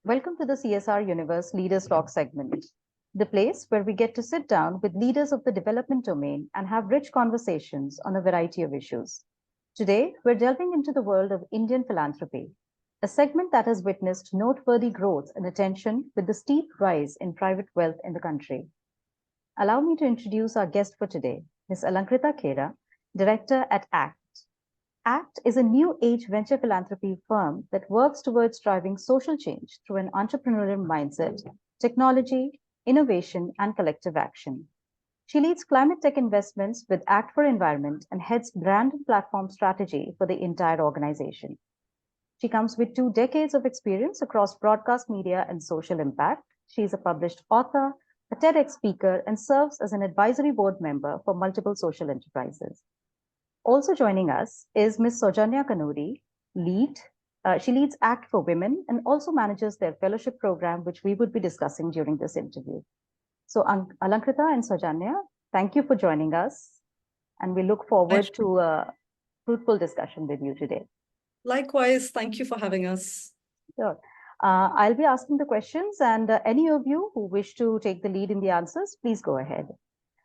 Welcome to the CSRUniverse Leaders Talk segment, the place where we get to sit down with leaders of the development domain and have rich conversations on a variety of issues. Today, we're delving into the world of Indian philanthropy, a segment that has witnessed noteworthy growth and attention with the steep rise in private wealth in the country. Allow me to introduce our guest for today, Ms. Alankrita Khera, Director at ACT. ACT is a new age venture philanthropy firm that works towards driving social change through an entrepreneurial mindset, technology, innovation, and collective action. She leads climate tech investments with ACT for Environment and heads brand and platform strategy for the entire organization. She comes with 2 decades of experience across broadcast media and social impact. She is a published author, a TEDx speaker, and serves as an advisory board member for multiple social enterprises. Also joining us is Ms. Sowjanya Kanuri, she leads ACT for Women and also manages their fellowship program, which we would be discussing during this interview. So Alankrita and Soujanya, thank you for joining us. And we look forward to a fruitful discussion with you today. Likewise, thank you for having us. Sure. I'll be asking the questions, and any of you who wish to take the lead in the answers, please go ahead.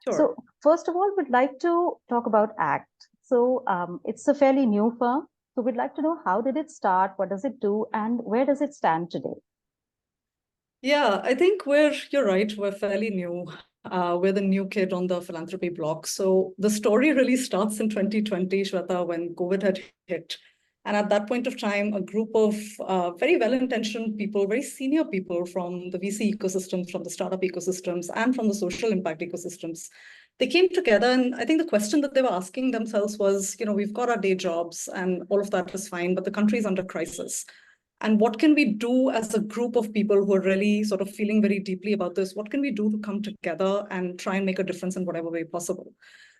Sure. So first of all, we'd like to talk about ACT. So it's a fairly new firm. So we'd like to know, how did it start? What does it do? And where does it stand today? Yeah, I think you're right, we're fairly new. We're the new kid on the philanthropy block. So the story really starts in 2020, Shweta, when COVID had hit. And at that point of time, a group of very well-intentioned people, very senior people from the VC ecosystems, from the startup ecosystems, and from the social impact ecosystems, they came together. And I think the question that they were asking themselves was, we've got our day jobs and all of that is fine, but the country is under crisis. And what can we do as a group of people who are really sort of feeling very deeply about this? What can we do to come together and try and make a difference in whatever way possible?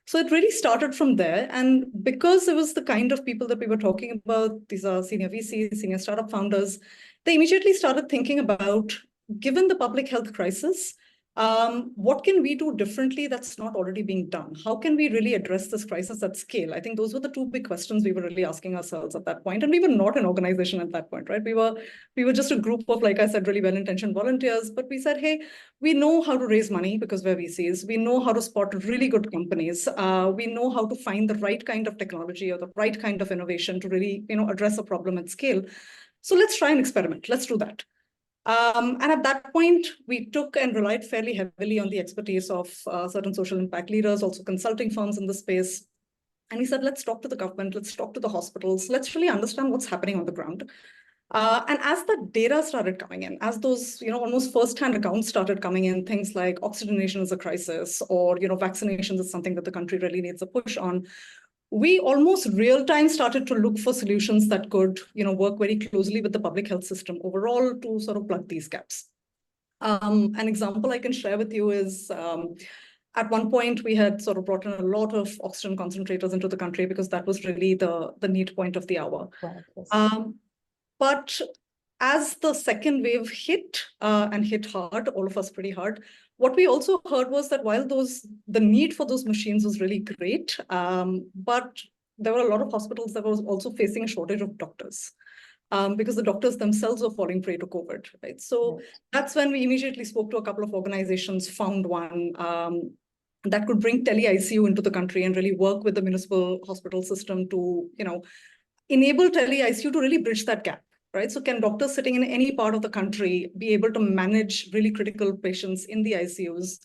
So it really started from there. And because it was the kind of people that we were talking about, these are senior VCs, senior startup founders, they immediately started thinking about, given the public health crisis, what can we do differently that's not already being done? How can we really address this crisis at scale? I think those were the 2 big questions we were really asking ourselves at that point. And we were not an organization at that point, right? We were just a group of, like I said, really well-intentioned volunteers. But we said, hey, we know how to raise money because we're VCs. We know how to spot really good companies. We know how to find the right kind of technology or the right kind of innovation to really, address a problem at scale. So let's try and experiment. Let's do that. And at that point, we took and relied fairly heavily on the expertise of certain social impact leaders, also consulting firms in the space. And we said, let's talk to the government, let's talk to the hospitals, let's really understand what's happening on the ground. And as the data started coming in, as those, almost first-hand accounts started coming in, things like oxygenation is a crisis, or, vaccinations is something that the country really needs a push on, we almost real-time started to look for solutions that could, work very closely with the public health system overall to sort of plug these gaps. An example I can share with you is, at one point, we had sort of brought in a lot of oxygen concentrators into the country because that was really the need point of the hour. Right, yes. But as the second wave hit, and hit hard, all of us pretty hard, what we also heard was that while the need for those machines was really great, but there were a lot of hospitals that were also facing a shortage of doctors. Because the doctors themselves were falling prey to COVID, right? So that's when we immediately spoke to a couple of organizations, found one that could bring tele-ICU into the country and really work with the municipal hospital system to, enable tele-ICU to really bridge that gap, right? So can doctors sitting in any part of the country be able to manage really critical patients in the ICUs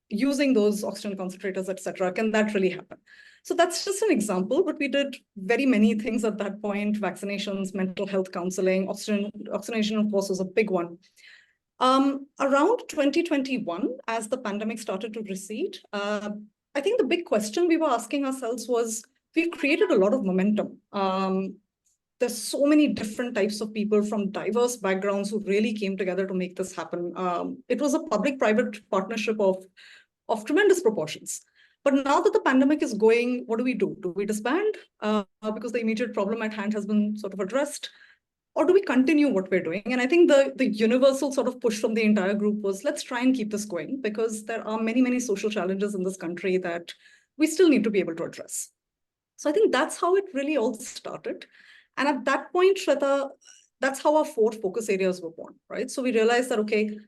using those oxygen concentrators, et cetera? Can that really happen? So that's just an example, but we did very many things at that point: vaccinations, mental health counseling, oxygenation, of course, was a big one. Around 2021, as the pandemic started to recede, I think the big question we were asking ourselves was, we've created a lot of momentum. There's so many different types of people from diverse backgrounds who really came together to make this happen. It was a public-private partnership of tremendous proportions. But now that the pandemic is going, what do we do? Do we disband because the immediate problem at hand has been sort of addressed? Or do we continue what we're doing? And I think the universal sort of push from the entire group was, let's try and keep this going, because there are many, many social challenges in this country that we still need to be able to address. So I think that's how it really all started. And at that point, Shweta, that's how our 4 focus areas were born, right? So we realized that, okay,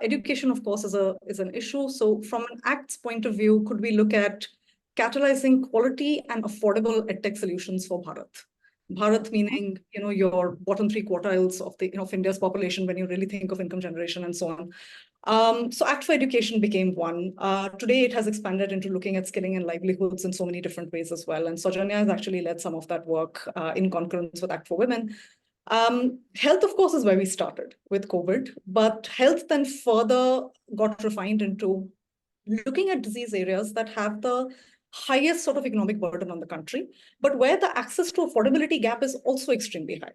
education, of course, is an issue. So from an ACT's point of view, could we look at catalyzing quality and affordable edtech solutions for Bharat? Bharat meaning, your bottom 3 quartiles of India's population when you really think of income generation and so on. So Act for Education became one. Today, it has expanded into looking at skilling and livelihoods in so many different ways as well. And Soujanya has actually led some of that work in concurrence with Act for Women. Health, of course, is where we started with COVID, but health then further got refined into looking at disease areas that have the highest sort of economic burden on the country, but where the access to affordability gap is also extremely high.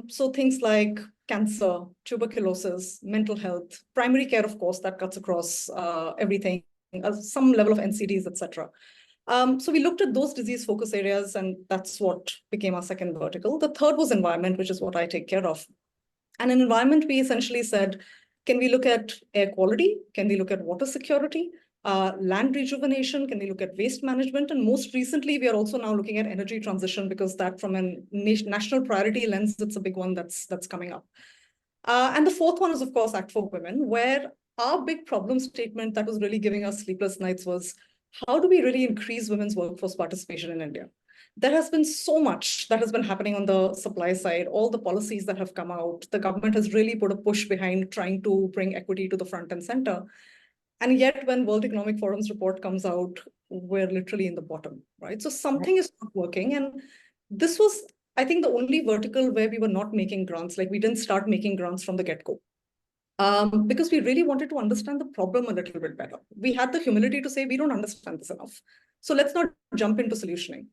So things like cancer, tuberculosis, mental health, primary care, of course, that cuts across everything, some level of NCDs, etc. So we looked at those disease focus areas, and that's what became our second vertical. The third was environment, which is what I take care of. And in environment, we essentially said, can we look at air quality? Can we look at water security? Land rejuvenation? Can we look at waste management? And most recently, we are also now looking at energy transition, because that from a national priority lens, it's a big one that's coming up. And the fourth one is, of course, Act for Women, where our big problem statement that was really giving us sleepless nights was, how do we really increase women's workforce participation in India? There has been so much that has been happening on the supply side, all the policies that have come out. The government has really put a push behind trying to bring equity to the front and center. And yet, when World Economic Forum's report comes out, we're literally in the bottom, right? So something is not working. And this was, I think, the only vertical where we were not making grants. Like, we didn't start making grants from the get-go. Because we really wanted to understand the problem a little bit better. We had the humility to say, we don't understand this enough. So let's not jump into solutioning.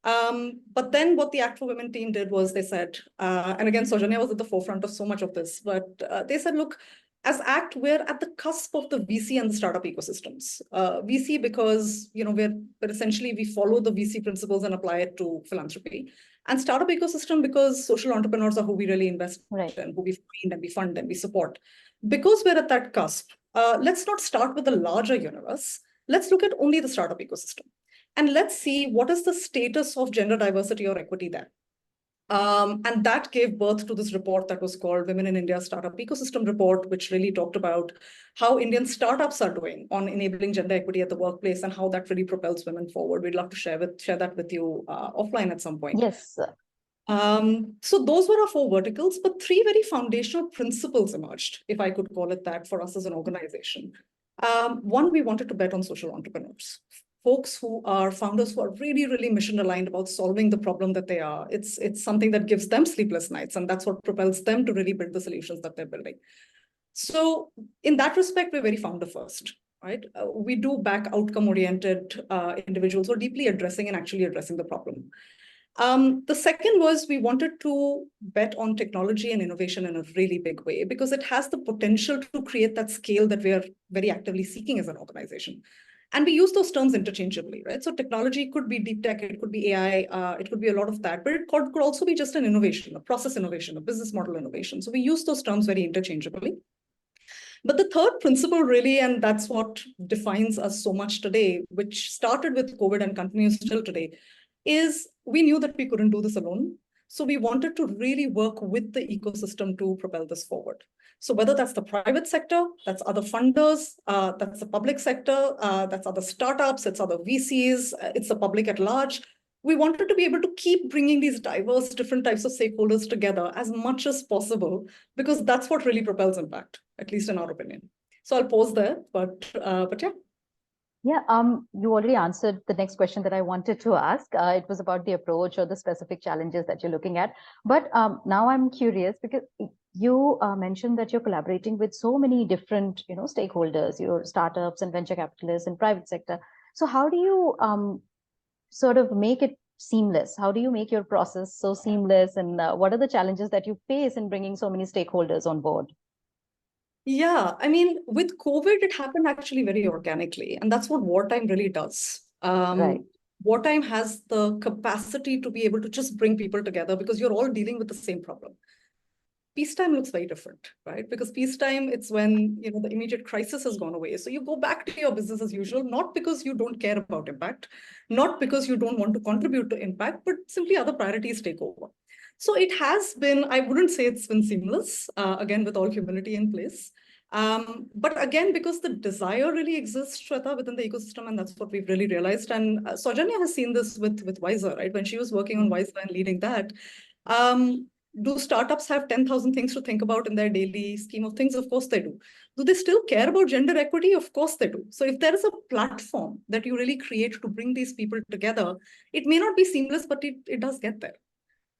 But then what the Act for Women team did was they said, and again, Soujanya was at the forefront of so much of this, but they said, look, as ACT, we're at the cusp of the VC and the startup ecosystems. VC because, we're essentially, we follow the VC principles and apply it to philanthropy. And startup ecosystem because social entrepreneurs are who we really invest in, who we find and we fund and we support. Because we're at that cusp, let's not start with the larger universe. Let's look at only the startup ecosystem. And let's see what is the status of gender diversity or equity there. And that gave birth to this report that was called Women in India Startup Ecosystem Report, which really talked about how Indian startups are doing on enabling gender equity at the workplace and how that really propels women forward. We'd love to share that with you offline at some point. Yes. So those were our 4 verticals, but 3 very foundational principles emerged, if I could call it that, for us as an organization. One, we wanted to bet on social entrepreneurs. Folks who are founders who are really, really mission aligned about solving the problem that they are. It's something that gives them sleepless nights, and that's what propels them to really build the solutions that they're building. So in that respect, we're very founder first, right? We do back outcome oriented individuals who are deeply addressing and actually addressing the problem. The second was we wanted to bet on technology and innovation in a really big way, because it has the potential to create that scale that we are very actively seeking as an organization. And we use those terms interchangeably, right? So technology could be deep tech, it could be AI, it could be a lot of that, but it could also be just an innovation, a process innovation, a business model innovation. So we use those terms very interchangeably. But the third principle really, and that's what defines us so much today, which started with COVID and continues still today, is we knew that we couldn't do this alone. So we wanted to really work with the ecosystem to propel this forward. So whether that's the private sector, that's other funders, that's the public sector, that's other startups, it's other VCs, it's the public at large, we wanted to be able to keep bringing these diverse different types of stakeholders together as much as possible, because that's what really propels impact, at least in our opinion. So I'll pause there, but yeah. Yeah, you already answered the next question that I wanted to ask. It was about the approach or the specific challenges that you're looking at. But now I'm curious, because you mentioned that you're collaborating with so many different, stakeholders, your startups and venture capitalists and private sector. So how do you sort of make it seamless? How do you make your process so seamless? And what are the challenges that you face in bringing so many stakeholders on board? Yeah, I mean, with COVID, it happened actually very organically. And that's what wartime really does. Right. Wartime has the capacity to be able to just bring people together because you're all dealing with the same problem. Peacetime looks very different, right? Because peacetime, it's when the immediate crisis has gone away. So you go back to your business as usual, not because you don't care about impact, not because you don't want to contribute to impact, but simply other priorities take over. So it has been, I wouldn't say it's been seamless, again, with all humility in place. But again, because the desire really exists, Shweta, within the ecosystem, and that's what we've really realized. And Soujanya has seen this with Wiser, right? When she was working on Wiser and leading that. Do startups have 10,000 things to think about in their daily scheme of things? Of course they do. Do they still care about gender equity? Of course they do. So if there is a platform that you really create to bring these people together, it may not be seamless, but it does get there.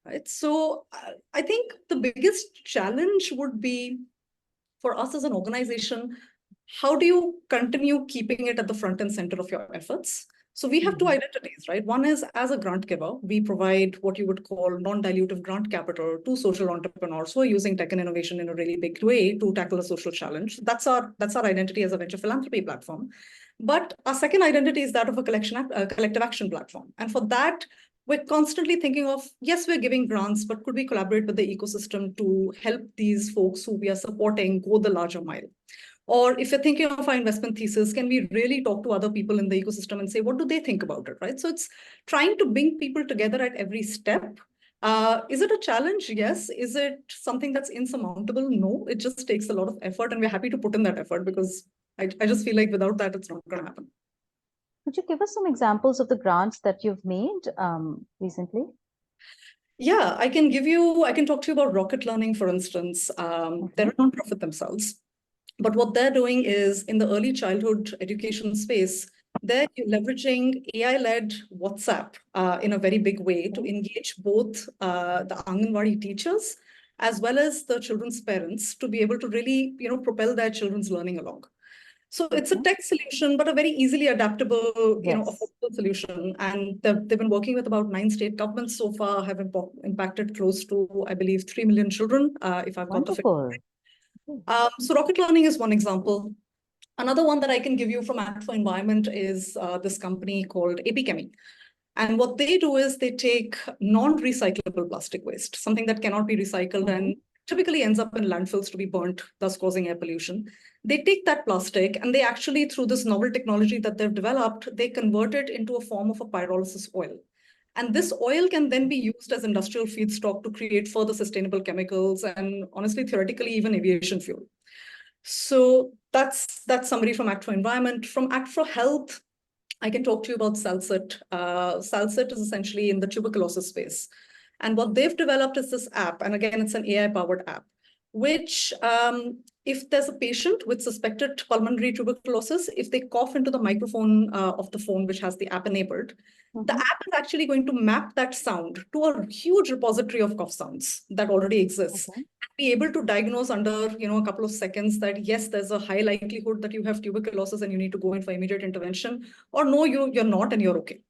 Right. So I think the biggest challenge would be for us as an organization, how do you continue keeping it at the front and center of your efforts? So we have two identities, right? One is as a grant giver, we provide what you would call non-dilutive grant capital to social entrepreneurs who are using tech and innovation in a really big way to tackle a social challenge. That's our identity as a venture philanthropy platform. But our second identity is that of a collective action platform. And for that, we're constantly thinking of, yes, we're giving grants, but could we collaborate with the ecosystem to help these folks who we are supporting go the larger mile? Or if you're thinking of our investment thesis, can we really talk to other people in the ecosystem and say, what do they think about it, right? So it's trying to bring people together at every step. Is it a challenge? Yes. Is it something that's insurmountable? No, it just takes a lot of effort, and we're happy to put in that effort because I just feel like without that, it's not going to happen. Could you give us some examples of the grants that you've made recently? Yeah, I can talk to you about Rocket Learning, for instance. They're a nonprofit themselves. But what they're doing is in the early childhood education space, they're leveraging AI-led WhatsApp in a very big way to engage both the Anganwadi teachers as well as the children's parents to be able to really, propel their children's learning along. So it's a tech solution, but a very easily adaptable, affordable solution. And they've been working with about 9 state governments so far, have impacted close to, I believe, 3 million children, if I've got the figure right. So Rocket Learning is one example. Another one that I can give you from Act for Environment is this company called AP Chemi. And what they do is they take non-recyclable plastic waste, something that cannot be recycled and typically ends up in landfills to be burnt, thus causing air pollution. They take that plastic and they actually, through this novel technology that they've developed, they convert it into a form of a pyrolysis oil. And this oil can then be used as industrial feedstock to create further sustainable chemicals and honestly, theoretically, even aviation fuel. So that's summary from Act for Environment. From Act for Health, I can talk to you about Salsit. Salsit is essentially in the tuberculosis space. And what they've developed is this app. And again, it's an AI-powered app, which if there's a patient with suspected pulmonary tuberculosis, if they cough into the microphone of the phone, which has the app enabled, the app is actually going to map that sound to a huge repository of cough sounds that already exists. And be able to diagnose under a couple of seconds that, yes, there's a high likelihood that you have tuberculosis and you need to go in for immediate intervention, or no, you're not and you're okay.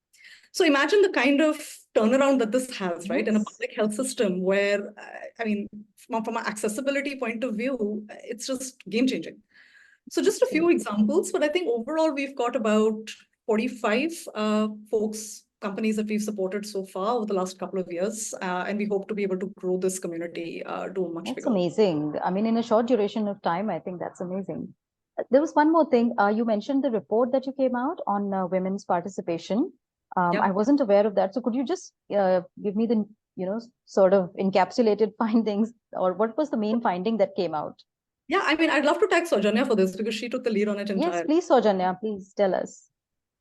So imagine the kind of turnaround that this has, right? In a public health system where, from an accessibility point of view, it's just game-changing. So just a few examples, but I think overall we've got about 45 companies that we've supported so far over the last couple of years, and we hope to be able to grow this community to a much bigger. That's amazing. I mean, in a short duration of time, I think that's amazing. There was one more thing. You mentioned the report that you came out on women's participation. I wasn't aware of that. So could you just give me the, sort of encapsulated findings, or what was the main finding that came out? Yeah, I mean, I'd love to tag Soujanya for this because she took the lead on it entirely. Yes, please, Soujanya, please tell us.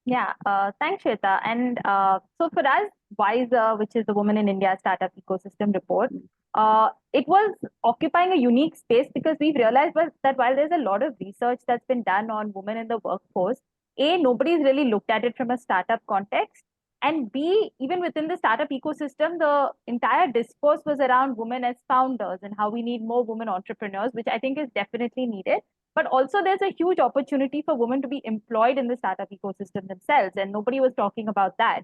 Yeah, thanks, Shweta. And so for us, Wiser, which is the Women in India Startup Ecosystem Report, it was occupying a unique space because we've realized that while there's a lot of research that's been done on women in the workforce, A, nobody's really looked at it from a startup context. And B, even within the startup ecosystem, the entire discourse was around women as founders and how we need more women entrepreneurs, which I think is definitely needed. But also there's a huge opportunity for women to be employed in the startup ecosystem themselves, and nobody was talking about that.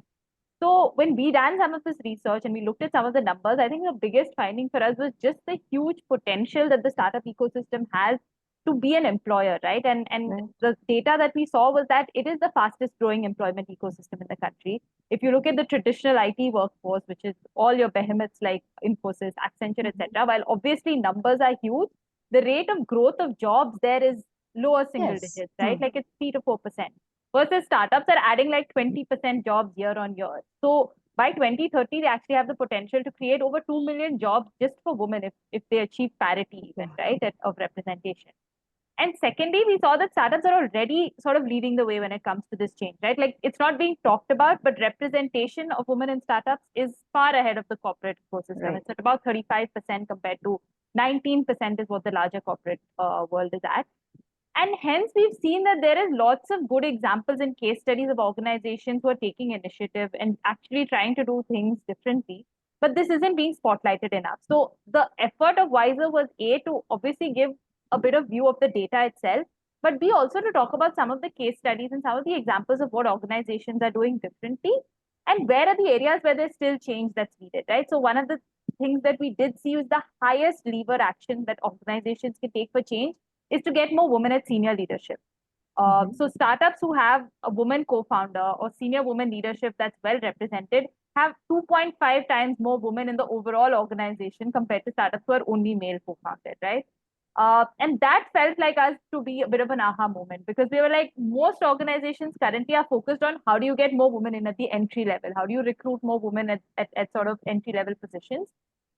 So when we ran some of this research and we looked at some of the numbers, I think the biggest finding for us was just the huge potential that the startup ecosystem has to be an employer, right? And the data that we saw was that it is the fastest growing employment ecosystem in the country. If you look at the traditional IT workforce, which is all your behemoths like Infosys, Accenture, etc., while obviously numbers are huge, the rate of growth of jobs there is lower single digits, right? Like it's 3 to 4%. Versus startups are adding like 20% jobs year on year. So by 2030, they actually have the potential to create over 2 million jobs just for women if they achieve parity even, right, of representation. And secondly, we saw that startups are already sort of leading the way when it comes to this change, right? Like it's not being talked about, but representation of women in startups is far ahead of the corporate ecosystem. Right. It's at about 35% compared to 19% is what the larger corporate world is at. And hence, we've seen that there is lots of good examples and case studies of organizations who are taking initiative and actually trying to do things differently. But this isn't being spotlighted enough. So the effort of Wiser was A, to obviously give a bit of view of the data itself, but B, also to talk about some of the case studies and some of the examples of what organizations are doing differently and where are the areas where there's still change that's needed, right? So one of the things that we did see is the highest lever action that organizations can take for change is to get more women at senior leadership. So startups who have a woman co-founder or senior woman leadership that's well represented have 2.5 times more women in the overall organization compared to startups who are only male co-founded, right? And that felt like us to be a bit of an aha moment because we were like, most organizations currently are focused on how do you get more women in at the entry level? How do you recruit more women at sort of entry level positions?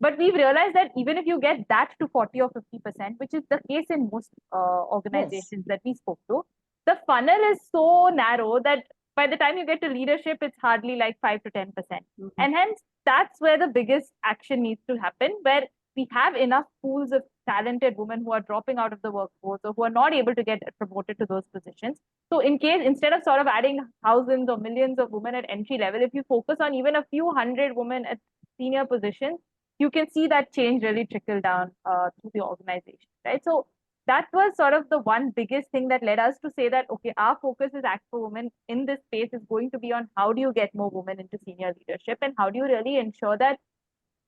But we've realized that even if you get that to 40 or 50%, which is the case in most organizations that we spoke to, the funnel is so narrow that by the time you get to leadership, it's hardly like 5 to 10%. And hence, that's where the biggest action needs to happen, where we have enough pools of talented women who are dropping out of the workforce or who are not able to get promoted to those positions. So in case, instead of sort of adding thousands or millions of women at entry level, if you focus on even a few hundred women at senior positions, you can see that change really trickle down to the organization, right? So that was sort of the one biggest thing that led us to say that, okay, our focus as Act for Women in this space is going to be on how do you get more women into senior leadership and how do you really ensure that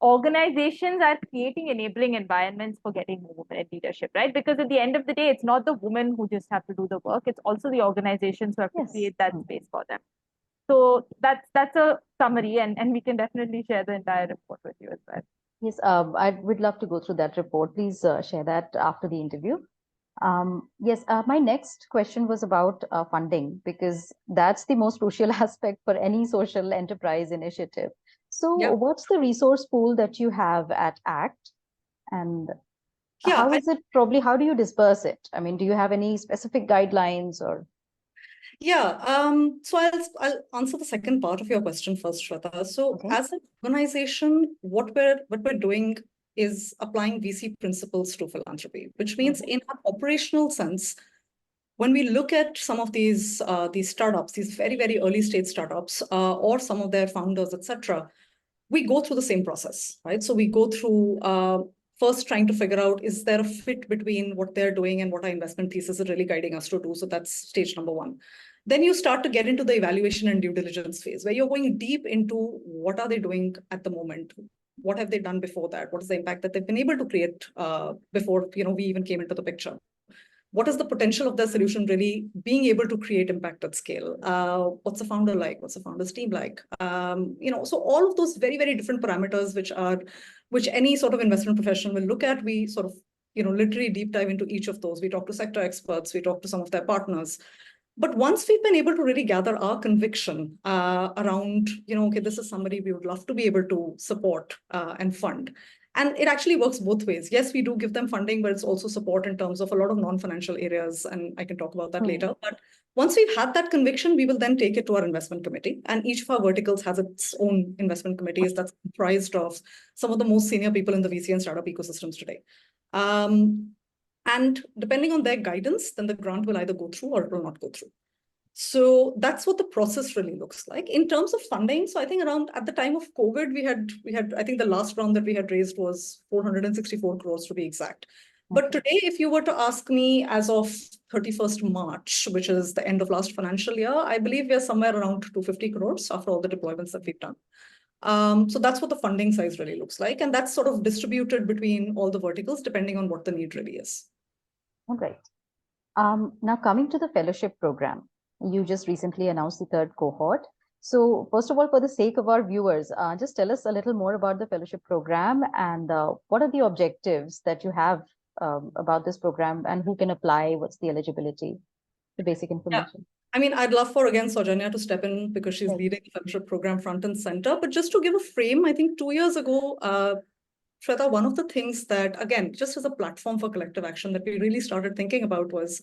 organizations are creating enabling environments for getting more women in leadership, right? Because at the end of the day, it's not the women who just have to do the work. It's also the organizations who have to create that space for them. So that's a summary, and we can definitely share the entire report with you as well. Yes, I would love to go through that report. Please share that after the interview. Yes, my next question was about funding, because that's the most crucial aspect for any social enterprise initiative. So what's the resource pool that you have at ACT? And how is it how do you disperse it? I mean, do you have any specific guidelines or? So I'll answer the second part of your question first, Shweta. So as an organization, what we're doing is applying VC principles to philanthropy, which means in an operational sense, when we look at some of these startups, these very, very early stage startups, or some of their founders, etc., we go through the same process, right? So we go through first trying to figure out, is there a fit between what they're doing and what our investment thesis is really guiding us to do? So that's stage number one. Then you start to get into the evaluation and due diligence phase, where you're going deep into what are they doing at the moment? What have they done before that? What is the impact that they've been able to create before we even came into the picture? What is the potential of their solution really being able to create impact at scale? What's the founder like? What's the founder's team like? So all of those very, very different parameters, which any sort of investment professional will look at, we sort of, literally deep dive into each of those. We talk to sector experts, we talk to some of their partners. But once we've been able to really gather our conviction around, okay, this is somebody we would love to be able to support and fund. And it actually works both ways. Yes, we do give them funding, but it's also support in terms of a lot of non-financial areas. And I can talk about that later. But once we've had that conviction, we will then take it to our investment committee. And each of our verticals has its own investment committees that's comprised of some of the most senior people in the VC and startup ecosystems today. And depending on their guidance, then the grant will either go through or it will not go through. So that's what the process really looks like. In terms of funding, so I think around at the time of COVID, we had I think the last round that we had raised was 464 crores to be exact. But today, if you were to ask me as of 31st March, which is the end of last financial year, I believe we are somewhere around 250 crores after all the deployments that we've done. So that's what the funding size really looks like. And that's sort of distributed between all the verticals, depending on what the need really is. All right. Now coming to the fellowship program, you just recently announced the third cohort. So first of all, for the sake of our viewers, just tell us a little more about the fellowship program and what are the objectives that you have about this program and who can apply, what's the eligibility, the basic information. I mean, I'd love for, again, Soujanya to step in because she's Right. leading the fellowship program front and center. But just to give a frame, I think 2 years ago, Shweta, one of the things that, again, just as a platform for collective action that we really started thinking about was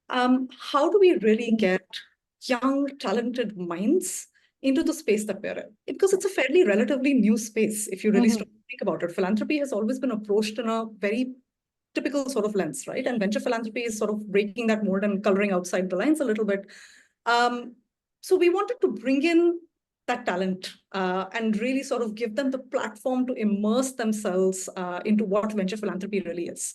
how do we really get young, talented minds into the space that we're in? Because it's a fairly relatively new space, if you really start to think about it. Philanthropy has always been approached in a very typical sort of lens, right? And venture philanthropy is sort of breaking that mold and coloring outside the lines a little bit. So we wanted to bring in that talent and really sort of give them the platform to immerse themselves into what venture philanthropy really is.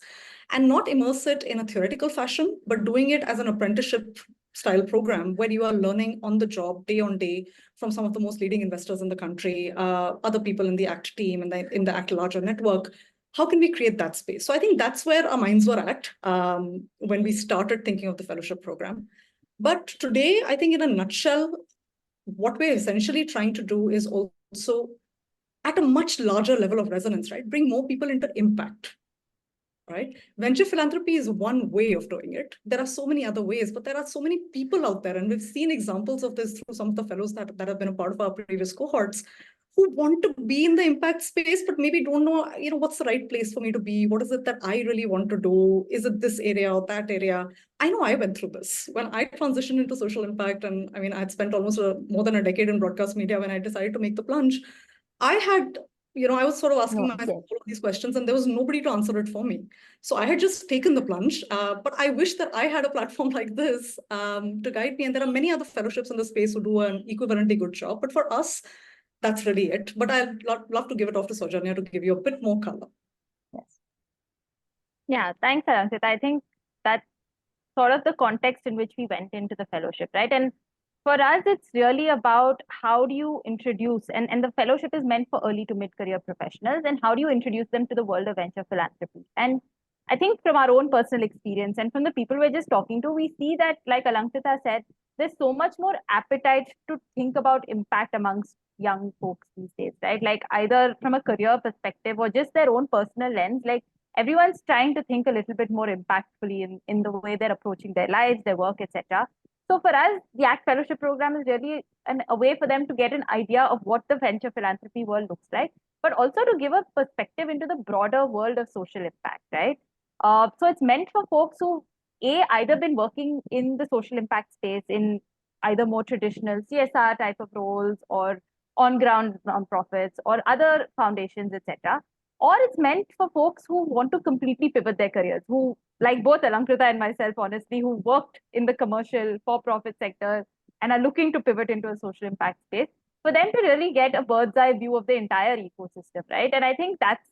And not immerse it in a theoretical fashion, but doing it as an apprenticeship style program where you are learning on the job, day on day, from some of the most leading investors in the country, other people in the ACT team and in the ACT larger network. How can we create that space? So I think that's where our minds were at when we started thinking of the fellowship program. But today, I think in a nutshell, what we're essentially trying to do is also at a much larger level of resonance, right? Bring more people into impact, right? Venture philanthropy is one way of doing it. There are so many other ways, but there are so many people out there. And we've seen examples of this through some of the fellows that have been a part of our previous cohorts who want to be in the impact space, but maybe don't know, what's the right place for me to be? What is it that I really want to do? Is it this area or that area? I know I went through this. When I transitioned into social impact, and I mean, I had spent almost more than a decade in broadcast media when I decided to make the plunge, I had, I was sort of asking myself all of these questions and there was nobody to answer it for me. So I had just taken the plunge, but I wish that I had a platform like this to guide me. And there are many other fellowships in the space who do an equivalently good job. But for us, that's really it. But I'd love to give it off to Soujanya to give you a bit more color. Yes. Yeah, thanks, Alankrita. I think that's sort of the context in which we went into the fellowship, right? And for us, it's really about how do you introduce, and the fellowship is meant for early to mid-career professionals, and how do you introduce them to the world of venture philanthropy? And I think from our own personal experience and from the people we're just talking to, we see that, like Alankrita said, there's so much more appetite to think about impact amongst young folks these days, right? Like either from a career perspective or just their own personal lens, like everyone's trying to think a little bit more impactfully in the way they're approaching their lives, their work, etc. So for us, the ACT Fellowship Program is really a way for them to get an idea of what the venture philanthropy world looks like, but also to give a perspective into the broader world of social impact, right? So it's meant for folks who, either been working in the social impact space in either more traditional CSR type of roles or on-ground nonprofits or other foundations, etc. Or it's meant for folks who want to completely pivot their careers, who, like both Alankrita and myself, honestly, who worked in the commercial for-profit sector and are looking to pivot into a social impact space, for them to really get a bird's eye view of the entire ecosystem, right? And I think that's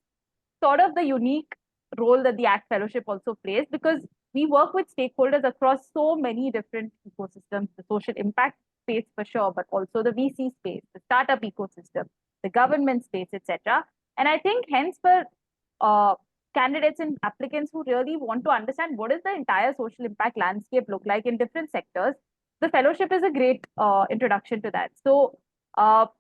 sort of the unique role that the ACT Fellowship also plays, because we work with stakeholders across so many different ecosystems, the social impact space for sure, but also the VC space, the startup ecosystem, the government space, etc. And I think hence for candidates and applicants who really want to understand what does the entire social impact landscape look like in different sectors, the fellowship is a great introduction to that. So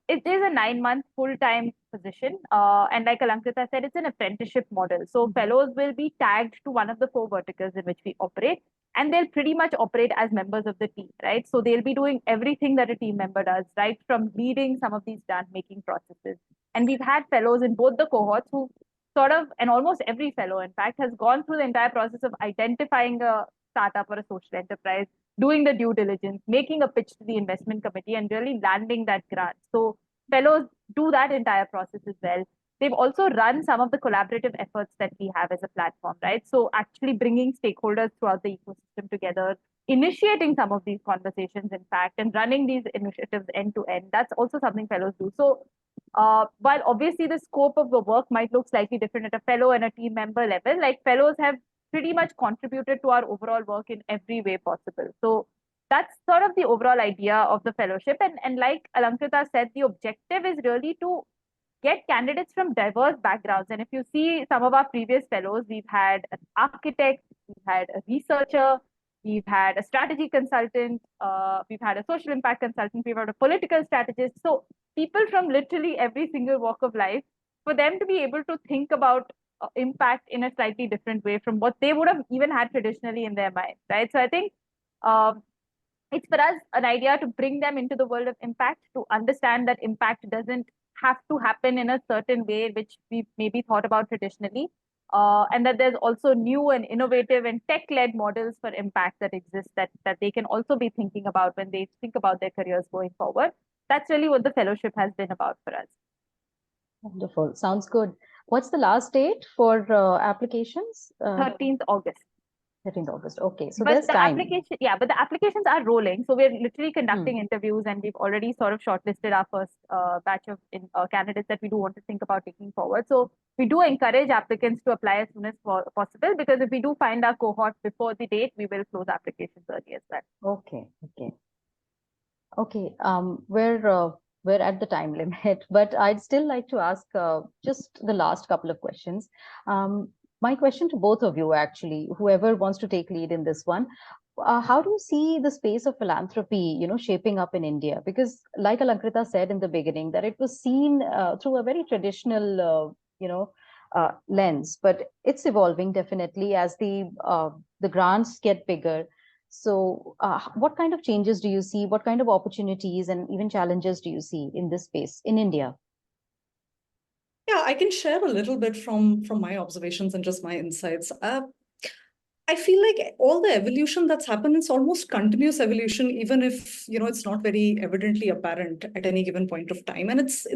it is a 9-month full-time position. And like Alankrita said, it's an apprenticeship model. So fellows will be tagged to one of the 4 verticals in which we operate, and they'll pretty much operate as members of the team, right? So they'll be doing everything that a team member does, right? From leading some of these grant-making processes. And we've had fellows in both the cohorts who sort of, and almost every fellow, in fact, has gone through the entire process of identifying a startup or a social enterprise, doing the due diligence, making a pitch to the investment committee, and really landing that grant. So fellows do that entire process as well. They've also run some of the collaborative efforts that we have as a platform, right? So actually bringing stakeholders throughout the ecosystem together, initiating some of these conversations, in fact, and running these initiatives end to end. That's also something fellows do. So while obviously the scope of the work might look slightly different at a fellow and a team member level, like fellows have pretty much contributed to our overall work in every way possible. So that's sort of the overall idea of the fellowship. And like Alankrita said, the objective is really to get candidates from diverse backgrounds. And if you see some of our previous fellows, we've had an architect, we've had a researcher, we've had a strategy consultant, we've had a social impact consultant, we've had a political strategist. So people from literally every single walk of life, for them to be able to think about impact in a slightly different way from what they would have even had traditionally in their mind, right? So I think it's for us an idea to bring them into the world of impact, to understand that impact doesn't have to happen in a certain way, which we maybe thought about traditionally. And that there's also new and innovative and tech-led models for impact that exist that they can also be thinking about when they think about their careers going forward. That's really what the fellowship has been about for us. Wonderful. Sounds good. What's the last date for applications? 13th August. 13th August. Okay, so But there's the time. but the applications are rolling. So we're literally conducting interviews, and we've already sort of shortlisted our first batch of candidates that we do want to think about taking forward. So we do encourage applicants to apply as soon as possible, because if we do find our cohort before the date, we will close applications early as well. Okay, okay. Okay, we're at the time limit, but I'd still like to ask just the last couple of questions. My question to both of you, actually, whoever wants to take lead in this one, how do you see the space of philanthropy, shaping up in India? Because, like Alankrita said in the beginning, that it was seen through a very traditional, lens, but it's evolving definitely as the grants get bigger. So, what kind of changes do you see? What kind of opportunities and even challenges do you see in this space in India? Yeah, I can share a little bit from my observations and just my insights. I feel like all the evolution that's happened is almost continuous evolution, even if it's not very evidently apparent at any given point of time. And it's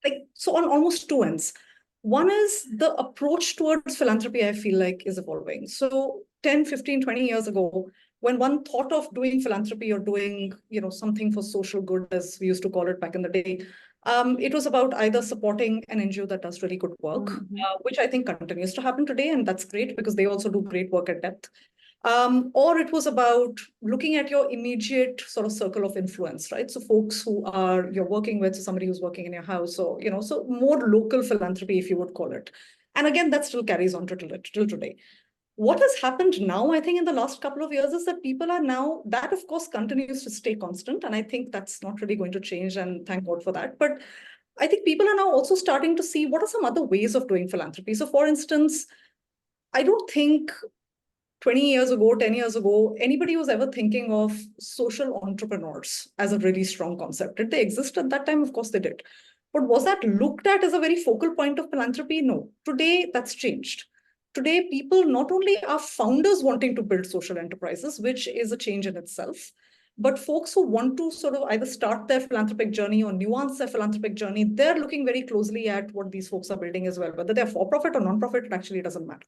like so on almost two ends. One is the approach towards philanthropy, I feel like, is evolving. So 10, 15, 20 years ago, when one thought of doing philanthropy or doing, something for social good, as we used to call it back in the day, it was about either supporting an NGO that does really good work, which I think continues to happen today. And that's great because they also do great work at depth. Or it was about looking at your immediate sort of circle of influence, right? So folks who you're working with, so somebody who's working in your house, or, so more local philanthropy, if you would call it. And again, that still carries on till today. What has happened now, I think, in the last couple of years is that people are now, that of course continues to stay constant. And I think that's not really going to change, and thank God for that. But I think people are now also starting to see what are some other ways of doing philanthropy. So for instance, I don't think 20 years ago, 10 years ago, anybody was ever thinking of social entrepreneurs as a really strong concept. Did they exist at that time? Of course they did. But was that looked at as a very focal point of philanthropy? No. Today, that's changed. Today, people not only are founders wanting to build social enterprises, which is a change in itself, but folks who want to sort of either start their philanthropic journey or nuance their philanthropic journey, they're looking very closely at what these folks are building as well. Whether they're for-profit or non-profit, it actually doesn't matter.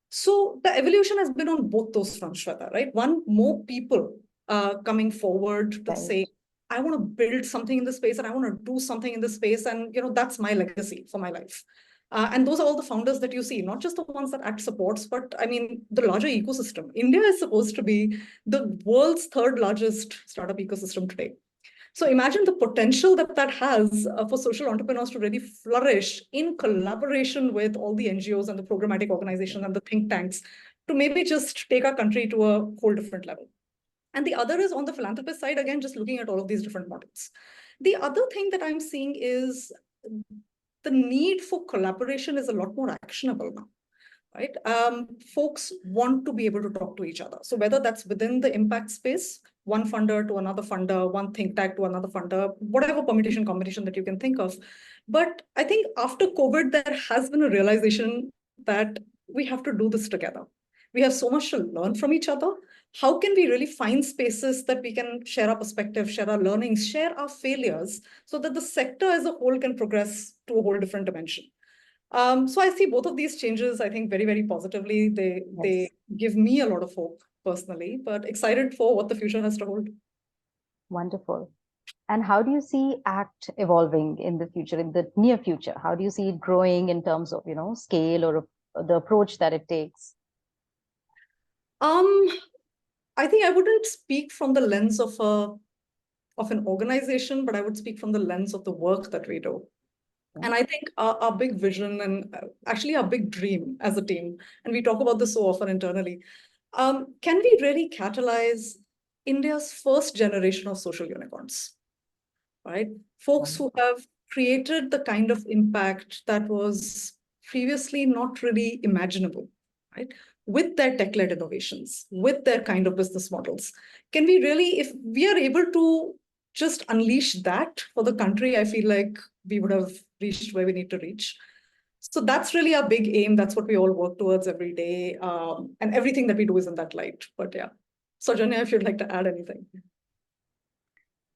So the evolution has been on both those fronts, Shweta, right? One, more people coming forward to say, I want to build something in this space and I want to do something in this space. And, that's my legacy for my life. And those are all the founders that you see, not just the ones that ACT supports, but I mean, the larger ecosystem. India is supposed to be the world's third largest startup ecosystem today. So imagine the potential that has for social entrepreneurs to really flourish in collaboration with all the NGOs and the programmatic organizations and the think tanks to maybe just take our country to a whole different level. And the other is on the philanthropist side, again, just looking at all of these different models. The other thing that I'm seeing is the need for collaboration is a lot more actionable now. Right? Folks want to be able to talk to each other. So whether that's within the impact space, one funder to another funder, one think tank to another funder, whatever permutation combination that you can think of. But I think after COVID, there has been a realization that we have to do this together. We have so much to learn from each other. How can we really find spaces that we can share our perspective, share our learnings, share our failures, so that the sector as a whole can progress to a whole different dimension? So I see both of these changes, I think, very, very positively. They give me a lot of hope personally, but excited for what the future has to hold. Wonderful. And how do you see ACT evolving in the future, in the near future? How do you see it growing in terms of, scale or the approach that it takes? I think I wouldn't speak from the lens of an organization, but I would speak from the lens of the work that we do. And I think our big vision and actually our big dream as a team, and we talk about this so often internally, can we really catalyze India's first generation of social unicorns, right? Folks who have created the kind of impact that was previously not really imaginable, right? with their tech-led innovations, with their kind of business models. Can we really, if we are able to just unleash that for the country, I feel like we would have reached where we need to reach. So that's really our big aim. That's what we all work towards every day. And everything that we do is in that light. But yeah, Soujanya, if you'd like to add anything.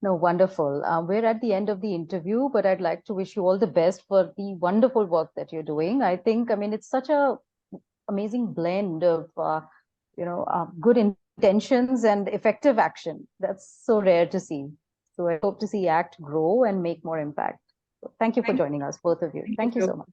No, wonderful. We're at the end of the interview, but I'd like to wish you all the best for the wonderful work that you're doing. I mean, it's such a amazing blend of, good intentions and effective action. That's so rare to see. So I hope to see ACT grow and make more impact. So thank you for joining us, both of you. Thank you so much.